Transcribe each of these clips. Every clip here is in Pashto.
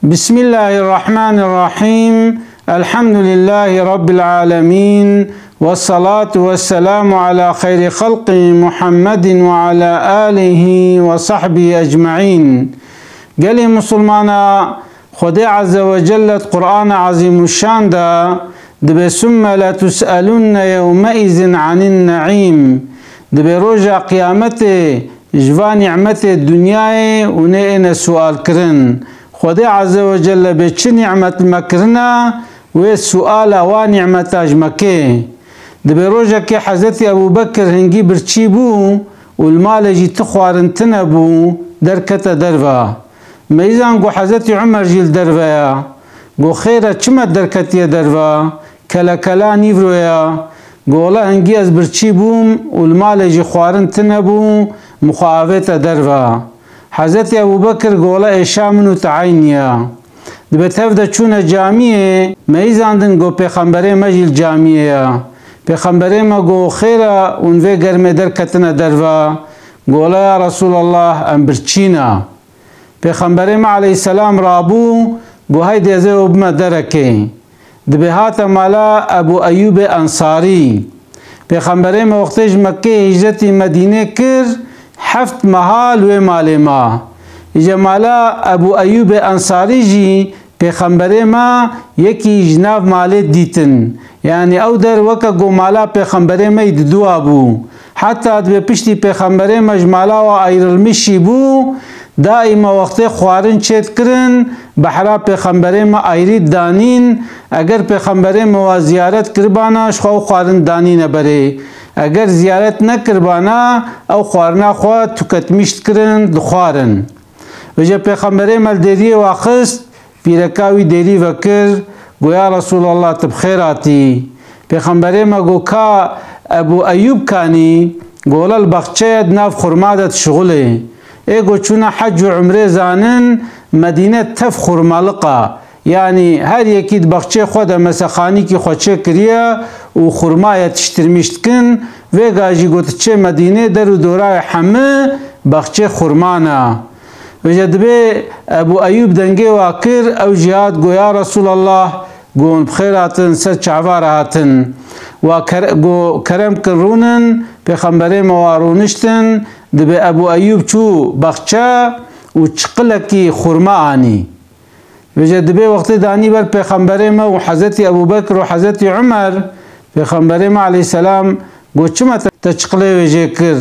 بسم الله الرحمن الرحيم. الحمد لله رب العالمين، والصلاة والسلام على خير خلق محمد وعلى آله وصحبه أجمعين. قال مسلمانا خدي عز وجل قرآن عظيم الشان دا دبي ثم لا تسألن يومئذ عن النعيم. دبي رجع قيامته جوا نعمة الدنيا ونئن سؤال كرن. خدي عز وجل بچ نعمت مكرنا والسؤال ونعمت اجمكي. دبي رجع كي حضرت ابو بكر هنجي برچيبو والمال جي تخوارن تنبو دركة درفا. ميزان قو حضرت عمر جيل درفا قو خيرا چما دركتية درفا كلا كلا نيفرويا قولا هنجي از برچيبوم والمال جي خوارن تنبو مخاوفة درفا. حضرت ابو بكر قولا اشامنو تعينيا دبت هفده چون جامعه ميزاندن قو پیغمبره مجل جامعه پیغمبره ما قو خيرا ونوه گرمه دركتنا درفا قولا يا رسول الله ام برچينا. پیغمبره ما عليه السلام رابو قو هاي ديزه وبما دركه دبهات مالا ابو ايوب انصاري. پیغمبره ما وقتش مكه هجرت مدينه كر حفت محال و مال ما اجمالا ابو ایوب انصاری جی پیغمبر ما یکی جناب مال دیتن یعنی او در وکا گو مالا پیغمبر ما دو ابو حتی ادب پشتی پیغمبر ما جمالا و ایرلمشی بو دائما وقت خوارن چیت کرن بحرا پیغمبر ما ایرید دانین اگر پیغمبر ما زیارت کربانا شخو خوارن دانین بره اگر زیارت نکربانا او خوارنا خواه تکتمیشت کرن دخوارن. وجه پیغمبر مل دیری واخست پیرکاوی دیری وکر گویا رسول الله تبخیراتی. پیغمبر ما گو که ابو ایوب کانی گولا البخچه ناف خرمادت شغله ایگو چونه حج و عمره زانن مدینه تف خرمالقا يعني هر يكيد بخشي خود مسخاني كي خوشي كريا و خرماية تشترمشت كن ويغا جي قوتشي مدينة درو دوراي حمي بخشي خرمانا. وجد بي ابو ايوب دنگي واكر او جهاد قو يا رسول الله قون بخيراتن سر شعباراتن و كرم كرونن بخمبري موارونشتن دبي ابو ايوب چو بخشا و چقلكي خرماني. وجد به وقت دانی بر پیغمبر ما و حضرت ابو بکر و حضرت عمر پیغمبر ما علیه السلام گو چما تچقله وجه کر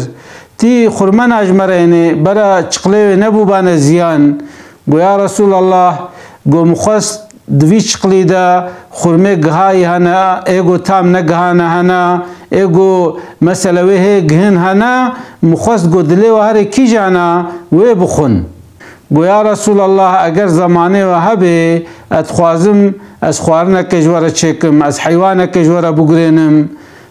تی خرمن اجمرینه برا چقله نبو بان زیان گو یا رسول الله گو مخست دوی چقلی دا خرمه گهای هنا ایگو تام نگهانه هنا ایگو مسئله ویه گهن هنا مخست گو دلی و هر کی جانا وی بخون. گو یا رسول الله اگر زمانه و هبه اتخوازم از خوارنه کجوره چکم از حیوانه کجوره بگرینم.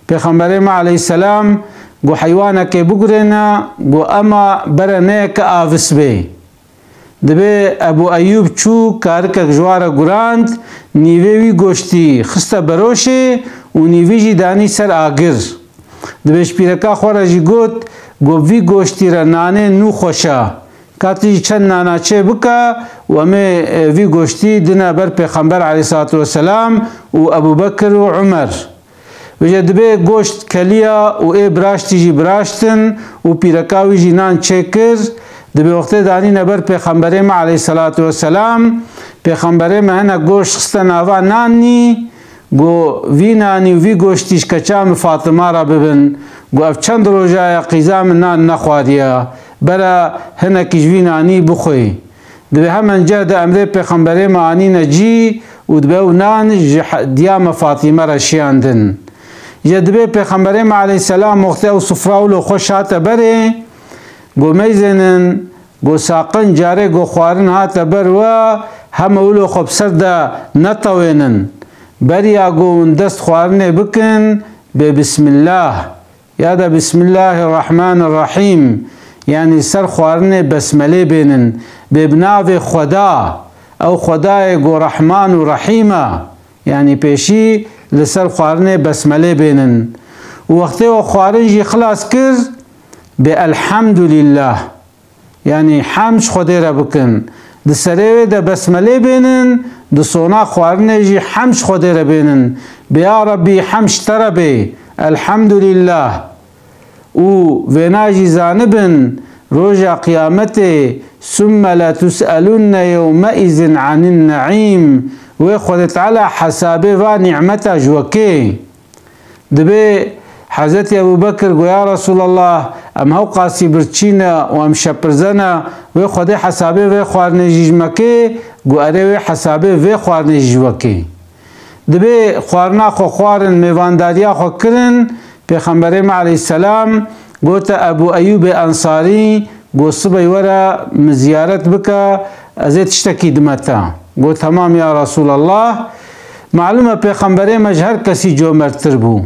پیغمبر ما علیه السلام گو حیوانه که بگرینه گو اما برنه که آفس بی. دبه ابو ایوب چو کارک کجواره گراند نیوی گوشتی خسته بروشه و نیوی جی دانی سر آگر. دبه شپیرکا خوره جی گوت گو وی گوشتی را نانه نو خوشه کاتی چند ناناچه بکا و می وی گوشتی دنا بر پیغمبر علیه السلام و ابو بکر و عمر. وجد به گوشت کلیا و ای براشتی جی براشتن و پیرکاوی جی نان چکر دبه وقت دانی نبر پیغمبر ما علیه السلام پیغمبر ما هنه گوشت خستن آوا نانی گو وی نانی و وی گوشتیش کچام فاطمه را ببن گو اف چند روژای قیزام نان نخوادیا برا هنه کجوی نانی بخوی. دبه همین جا ده امره پیغمبر ما آنی نجی و دبه و نان دیام فاطمه را شیاندن. دبه پیغمبر ما علیه السلام وقتی او صفراولو خوش هاته بره گو میزنن گو ساقن جاره گو خوارن هاته بر و همه اولو خوب سر ده نتوینن بریا گو دست خوارنه بکن به بسم الله یاده بسم الله الرحمن الرحیم يعني سر خوارنه بسمله بينن ببناو خدا او خدای گو رحمان و رحیمه يعني پیشی لسر خوارنه بسمله بينن وقتی و خوارن جي خلاص کر بالحمد لله يعني حمش خدای را بکن دسره ده بسمله بینن دسونا خوارنه جی حمش خوده را بینن بیا ربی حمش تربه الحمدلله او ویناجی زانبن روجا قیامت ثم لا تسألن يومئذ عن النعيم و خود تعالی حسابه و نعمت جوکه دبه حضرت ابو بکر گو یا رسول الله ام هو قاسی برچینه و ام شپرزنه و خود حسابه و خوارنجیج مکه گو اره و حسابه و خوارنجیج وکه دبه خوارنا خو خوارن میوانداریا خو کرن پیغمبر ما علیه السلام گوتا ابو ایوب انصاری گو صبح ورا زیارت بکا ازت اشتکی دمتا گو تمام یا رسول الله معلومه پیغمبر مجهر کسی جو مرتر بو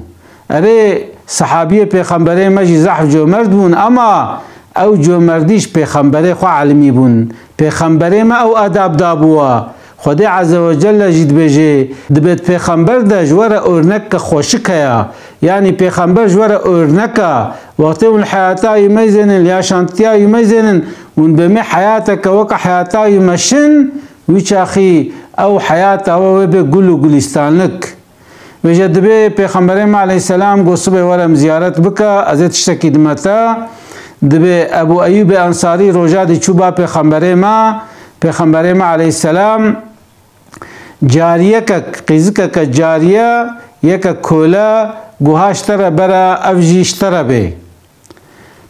اره صحابی پیغمبر مجی زحف جو مرد بون اما او جو مردیش پیغمبر خو علمی بون پیغمبر ما او اداب دابوا خدا عز وجل جد بجه دبت پیغمبر ده جوار اورنک خوشکیا یعنی پیغمبر جوار اورنکا وقتی اون حیاتا یمیزنن یا شانتیا یمیزنن اون بمی حیاتک وک حیاتا یمشن ویچ اخی او حیاتا و به گلو گلستانک وجد به پیغمبر ما علیه السلام گو صبح ورم زیارت بکا ازت اشتکی دمتا دبه ابو ایوب انصاری روجا دی چوبا پیغمبر ما علیه السلام جاریه که قیزکه که جاریه یکه کولا گوهاشتره برا افجیشتره به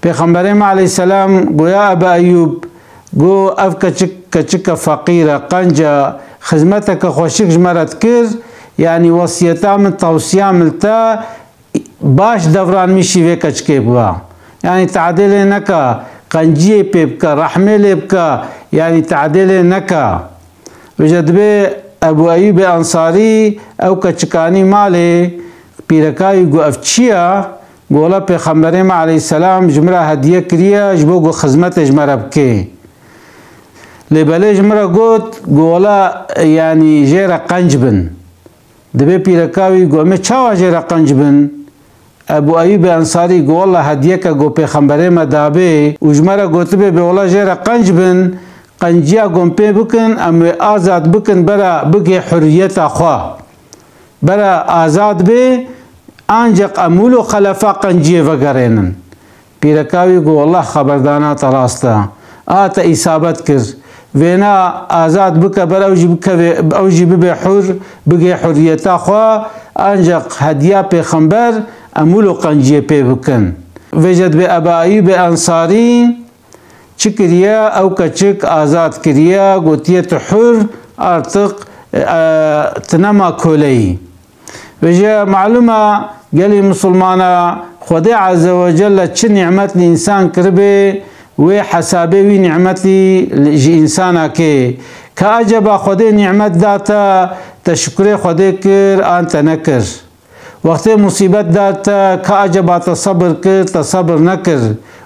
پیغمبر ما علیه السلام گویا ابا ایوب گو اف کچک فقیره قنجه خدمتک خوشک جمرت کر یعنی وصیتا من توصیه ملتا باش دوران میشی و کچکه بوا یعنی تعدیل نکا قنجیه پیبکا رحمه لیبکا یعنی تعدیل نکا وجد به ابو ایوب انصاری او کچکانی ماله پیرکای گو افچیا گولا پیغمبر ما علیه السلام جمره هدیه کریه جبو گو خدمت جمره بکه لبله جمره گولا یعنی جیره قنج بن دبه پیرکاوی گو امی چاوا جیره قنج بن ابو ایوب انصاری گو والله هدیه که گو پیغمبر ما دابه و جمره گوتبه به والله جیره قنج بن قنجیا گمپی بکن ام آزاد بکن برا بگه حریت خواه برا آزاد به انجق امولو خلفا قنجیه وگرینن پیرکاوی گو والله خبردانات راستا آتا اصابت کر وینا آزاد بکه برا اوجی ببه حر بگه حریت خواه انجق هدیه پیغمبر امولو قنجیه پی بکن وجد به ابا ایوب انصاری چکریا او کچک آزاد کریا گوتیت حر ارتق تنما کولی وجه معلومه قال مسلمانا خدا عز وجل چه نعمت الانسان کربه و حسابه وی نعمتی انسان که عجبا خدا نعمت داتا تشکر خدا کر انت نکر وقتی مصیبت داتا عجبا تصبر کر تصبر نکر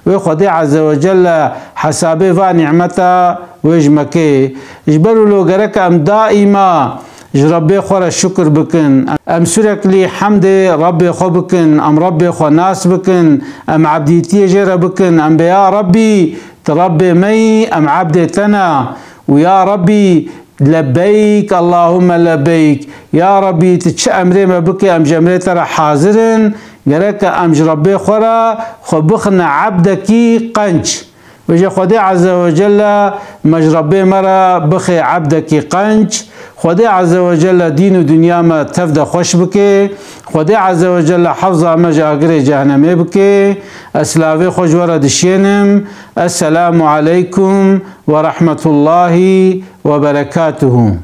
و خدا عز وجل حسابه و نعمتا وجمکه اجبروا لو گرک ام دائما رب خور شکر بکن ام سرک لی حمد رب خو بکن ام رب خو ناس بکن ام عبدیتی جر بکن ام بیا ربی ترب می ام عبدتنا ويا ربي لبيك اللهم لبيك يا ربي تتش امري ما بك ام جمري ترى حاضرن قالك ام جربي خورا خبخنا عبدكي قنج وجه خدي عز وجل مجربي مرة بخي عبدكي قنج خدي عز وجل دين ودنيا ما تفدى خوش بك خدي عز وجل حفظة مجاقري جهنمي بك اسلاوي خوش ورد الشينم السلام عليكم ورحمة الله وبركاته.